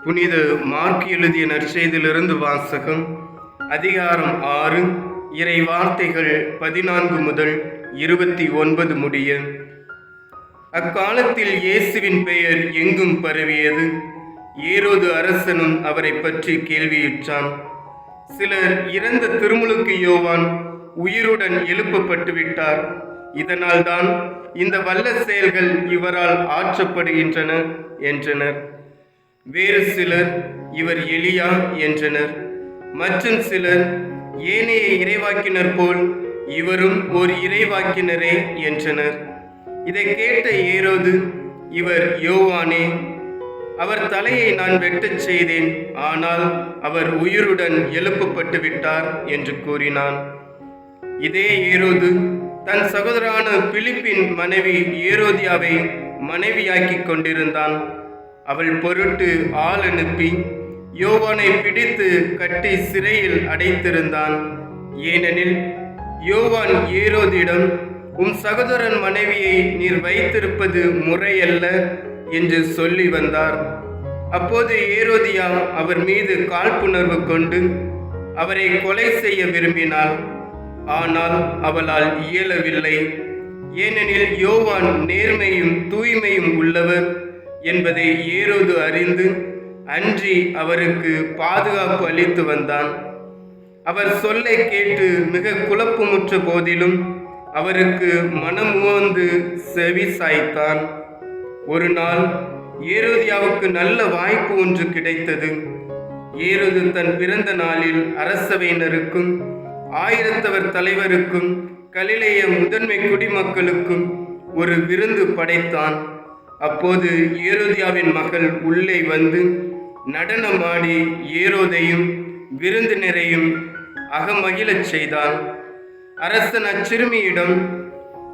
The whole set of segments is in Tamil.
புனித மார்க் எழுதிய நற்செய்தியிலிருந்து வாசகம். அதிகாரம் 6, இறை வார்த்தைகள் 14 முதல் 29 முடிய. அக்காலத்தில் இயேசுவின் பெயர் எங்கும் பரவியது. ஏரோது அரசனும் அவரை பற்றி கேள்வியுற்றான். சிலர், இறந்த திருமுழுக்கு யோவான் உயிருடன் எழுப்பப்பட்டு விட்டார், இதனால்தான் இந்த வல்ல செயல்கள் இவரால் ஆற்றப்படுகின்றன என்றனர். வேறு சிலர், இவர் எலியா என்றனர். மற்றும் சிலர், ஏனைய இறைவாக்கினர் போல் இவரும் ஓர் இறைவாக்கினரே என்றனர். இதை கேட்ட ஏரோது, இவர் யோவானே, அவர் தலையை நான் வெட்டச் செய்தேன், ஆனால் அவர் உயிருடன் எழுப்பப்பட்டு விட்டார் என்று கூறினான். இதே ஏரோது தன் சகோதரான பிலிப்பின் மனைவி ஏரோதியாவை மனைவியாக்கிக் கொண்டிருந்தான். அவள் பொருட்டு ஆள் அனுப்பி யோவானை பிடித்து கட்டி சிறையில் அடைத்திருந்தான். ஏனெனில் யோவான் ஏரோதிடம், உம் சகோதரன் மனைவியை நீர் வைத்திருப்பது முறையல்ல என்று சொல்லி வந்தார். அப்போது ஏரோதியா அவர் மீது காழ்ப்புணர்வு கொண்டு அவரை கொலை செய்ய விரும்பினாள். ஆனால் அவளால் இயலவில்லை. ஏனெனில் யோவான் நேர்மையும் தூய்மையும் உள்ளவர் என்பதை ஏரோது அறிந்து அன்றி அவருக்கு பாதுகாப்பு அளித்து வந்தான். அவர் சொல்லை கேட்டு மிக குழப்பமுற்ற போதிலும் அவருக்கு மனமுவந்து செவி சாய்த்தான். ஒரு நாள் ஏரோதியாவுக்கு நல்ல வாய்ப்பு ஒன்று கிடைத்தது. ஏரோது தன் பிறந்த நாளில் அரசவையினருக்கும் ஆயிரத்தவர் தலைவருக்கும் கலிலேய முதன்மை குடிமக்களுக்கும் ஒரு விருந்து படைத்தான். அப்போது ஏரோதியாவின் மகள் உள்ளே வந்து நடனமாடி ஏரோதையும் விருந்தினரையும் அகமகிழச் செய்தாள். அரசன் அச்சிறுமியிடம்,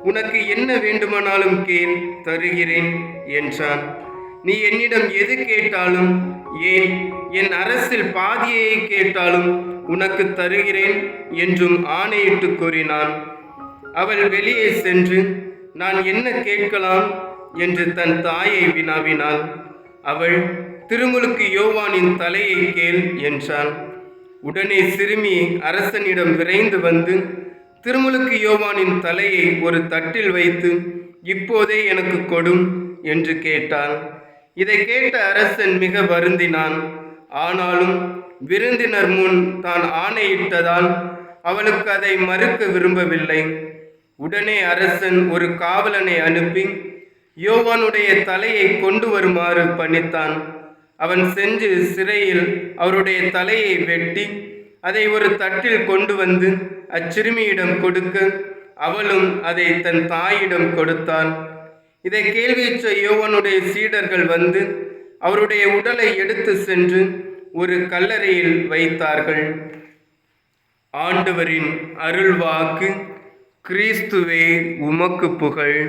உனக்கு என்ன வேண்டுமானாலும் கேள், தருகிறேன் என்றான். நீ என்னிடம் எது கேட்டாலும், ஏன் என் அரசில் பாதியை கேட்டாலும் உனக்கு தருகிறேன் என்றும் ஆணையிட்டு கூறினான். அவள் வெளியே சென்று, நான் என்ன கேட்கலாம் என்று தன் தாயை வினாவினாள். அவள், திருமுழுக்கு யோவானின் தலையை கேள் என்றாள். உடனே சிறுமி அரசனிடம் விரைந்து வந்து திருமுழுக்கு யோவானின் தலையை ஒரு தட்டில் வைத்து, இப்போதே எனக்கு கொடும் என்று கேட்டாள். இதை கேட்ட அரசன் மிக வருந்தினான். ஆனாலும் விருந்தினர் முன் தான் ஆணையிட்டதால் அவளுக்கு அதை மறுக்க விரும்பவில்லை. உடனே அரசன் ஒரு காவலனை அனுப்பி யோவானுடைய தலையை கொண்டு வருமாறு பணித்தான். அவன் சென்று சிறையில் அவருடைய தலையை வெட்டி அதை ஒரு தட்டில் கொண்டு வந்து அச்சிறுமியிடம் கொடுக்க, அவளும் அதை தன் தாயிடம் கொடுத்தாள். இதை கேள்வியுற்ற யோவானுடைய சீடர்கள் வந்து அவருடைய உடலை எடுத்து சென்று ஒரு கல்லறையில் வைத்தார்கள். ஆண்டவரின் அருள்வாக்கு. கிறிஸ்துவே உமக்கு புகழ்.